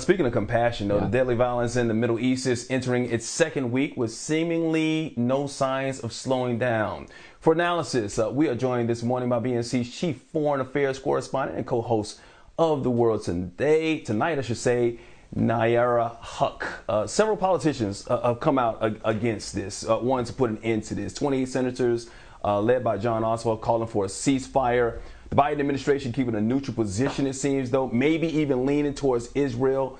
Speaking of compassion, though, the deadly violence in the Middle East is entering its second week with seemingly no signs of slowing down. For analysis, we are joined this morning by BNC's chief foreign affairs correspondent and co-host of The World Today. Tonight, I should say, Nayyera Haq. Several politicians have come out against this, wanting to put an end to this. 28 senators, led by John Oswald, calling for a ceasefire. The Biden administration keeping a neutral position, it seems, though, maybe even leaning towards Israel.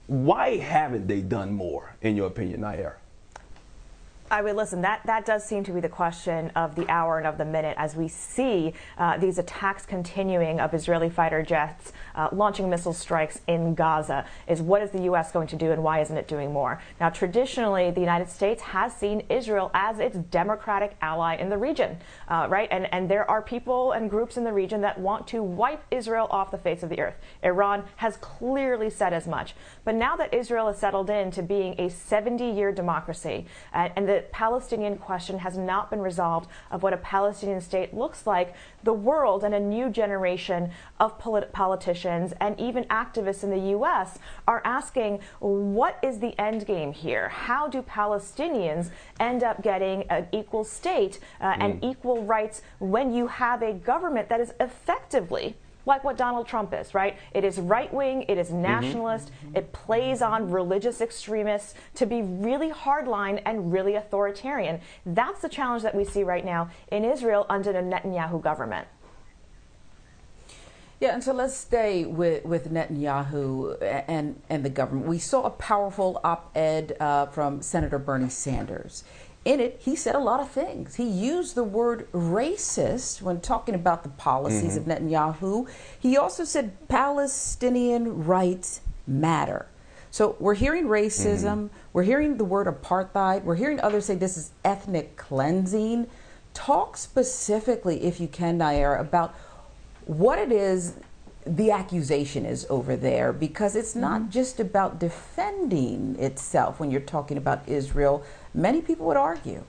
Why haven't they done more, in your opinion, Nayyera? I would listen. That does seem to be the question of the hour and of the minute as we see these attacks continuing of Israeli fighter jets launching missile strikes in Gaza. Is what is the U.S. going to do, and why isn't it doing more? Now, traditionally, the United States has seen Israel as its democratic ally in the region, right? And there are people and groups in the region that want to wipe Israel off the face of the earth. Iran has clearly said as much. But now that Israel has settled into being a 70-year democracy, and the Palestinian question has not been resolved of what a Palestinian state looks like, the world and a new generation of politicians and even activists in the U.S. are asking, what is the end game here? How do Palestinians end up getting an equal state and equal rights when you have a government that is effectively like what Donald Trump is, right? It is right-wing, it is nationalist, it plays on religious extremists to be really hardline and really authoritarian. That's the challenge that we see right now in Israel under the Netanyahu government. Yeah, and so let's stay with Netanyahu and the government. We saw a powerful op-ed from Senator Bernie Sanders. In it, he said a lot of things. He used the word racist when talking about the policies of Netanyahu. He also said Palestinian rights matter. So we're hearing racism, we're hearing the word apartheid, we're hearing others say this is ethnic cleansing. Talk specifically, if you can, Nayyera, about what it is the accusation is over there, because it's not just about defending itself when you're talking about Israel. Many people would argue.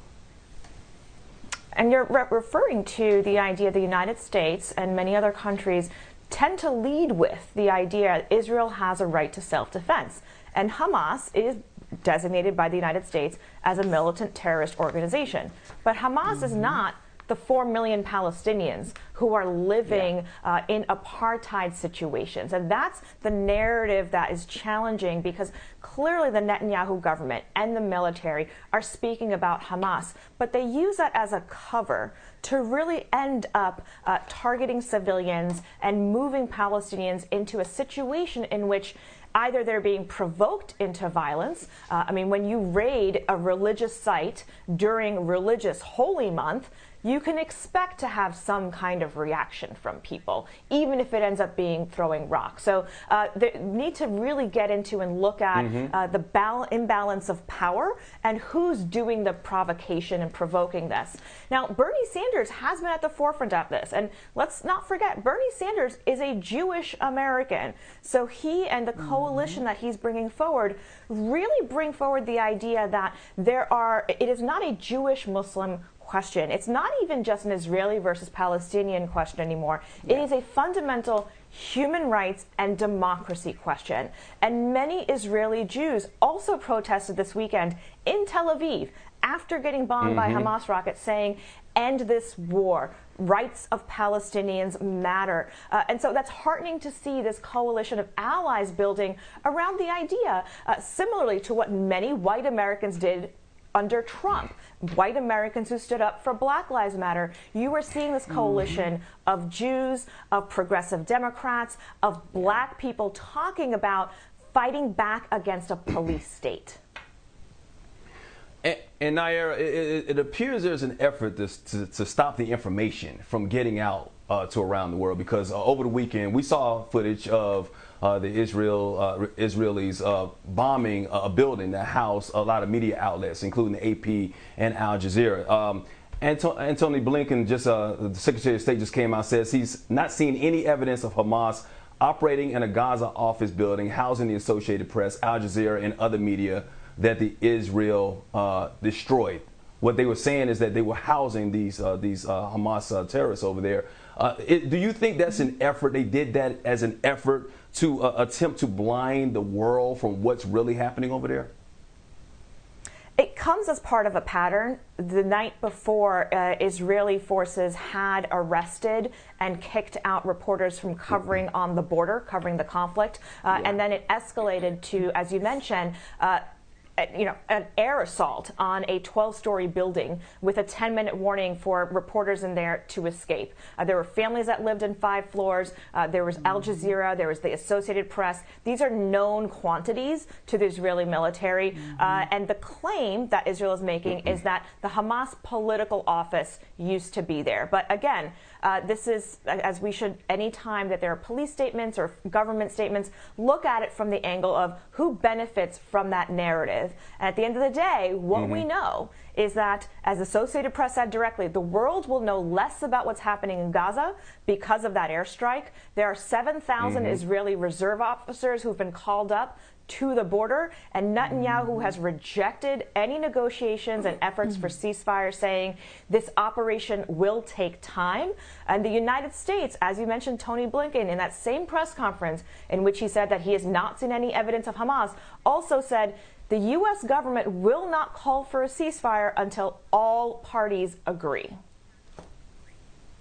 And you're referring to the idea the United States and many other countries tend to lead with the idea Israel has a right to self-defense. And Hamas is designated by the United States as a militant terrorist organization. But Hamas is not the 4 million Palestinians who are living in apartheid situations. And that's the narrative that is challenging, because clearly the Netanyahu government and the military are speaking about Hamas, but they use that as a cover to really end up targeting civilians and moving Palestinians into a situation in which either they're being provoked into violence. I mean, when you raid a religious site during religious holy month, you can expect to have some kind of reaction from people, even if it ends up being throwing rocks. So they need to really get into and look at the imbalance of power and who's doing the provocation and provoking this. Now, Bernie Sanders has been at the forefront of this. And let's not forget, Bernie Sanders is a Jewish American. So he and the coalition that he's bringing forward really bring forward the idea that it is not a Jewish-Muslim question. It's not even just an Israeli versus Palestinian question anymore. It is a fundamental human rights and democracy question. And many Israeli Jews also protested this weekend in Tel Aviv after getting bombed by Hamas rockets, saying, end this war. Rights of Palestinians matter. And so that's heartening to see this coalition of allies building around the idea, similarly to what many white Americans did under Trump, white Americans who stood up for Black Lives Matter. You were seeing this coalition of Jews, of progressive Democrats, of black people talking about fighting back against a police state. And Nayyera, it appears there's an effort to stop the information from getting out to around the world, because over the weekend we saw footage of the Israelis bombing a building that housed a lot of media outlets, including the AP and Al Jazeera. Antony Blinken, the Secretary of State, just came out and says he's not seen any evidence of Hamas operating in a Gaza office building housing the Associated Press, Al Jazeera, and other media that the Israel destroyed. what they were saying is that they were housing these Hamas terrorists over there. Do you think that's an effort? They did that as an effort to attempt to blind the world from what's really happening over there? It comes as part of a pattern. The night before, Israeli forces had arrested and kicked out reporters from covering on the border, covering the conflict, and then it escalated to, as you mentioned, an air assault on a 12-story building with a 10-minute warning for reporters in there to escape. There were families that lived in 5 floors. There was Al Jazeera. There was the Associated Press. These are known quantities to the Israeli military. And the claim that Israel is making is that the Hamas political office used to be there. But again, this is, as we should, any time that there are police statements or government statements, look at it from the angle of who benefits from that narrative. And at the end of the day, what we know is that, as Associated Press said directly, the world will know less about what's happening in Gaza because of that airstrike. There are 7,000 Israeli reserve officers who've been called up to the border, and Netanyahu has rejected any negotiations and efforts for ceasefire, saying this operation will take time. And the United States, as you mentioned, Tony Blinken, in that same press conference in which he said that he has not seen any evidence of Hamas, also said the U.S. government will not call for a ceasefire until all parties agree.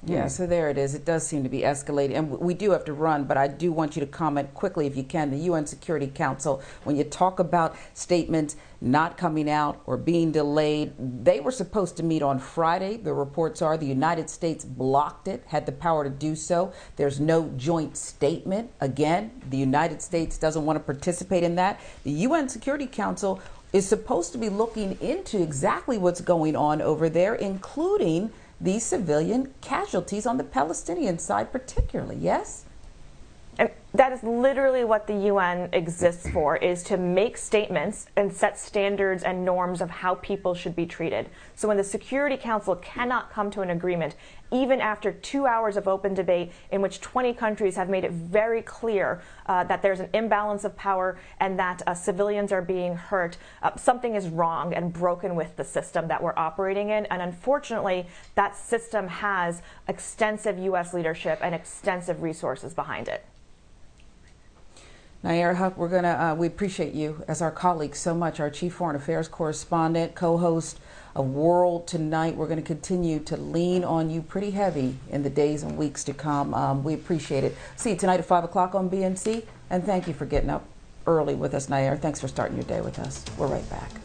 Yeah, so there it is. It does seem to be escalating. And we do have to run, but I do want you to comment quickly, if you can. The UN Security Council, when you talk about statements not coming out or being delayed, they were supposed to meet on Friday. The reports are the United States blocked it, had the power to do so. There's no joint statement. Again, the United States doesn't want to participate in that. The UN Security Council is supposed to be looking into exactly what's going on over there, including these civilian casualties on the Palestinian side particularly, yes? And that is literally what the UN exists for, is to make statements and set standards and norms of how people should be treated. So when the Security Council cannot come to an agreement, even after 2 hours of open debate in which 20 countries have made it very clear that there's an imbalance of power and that civilians are being hurt, something is wrong and broken with the system that we're operating in. And unfortunately, that system has extensive U.S. leadership and extensive resources behind it. Nayyera Haq, we appreciate you as our colleague so much, our Chief Foreign Affairs Correspondent, co-host of World Tonight. We're going to continue to lean on you pretty heavy in the days and weeks to come. We appreciate it. See you tonight at 5 o'clock on BNC, and thank you for getting up early with us, Nayyera. Thanks for starting your day with us. We're right back.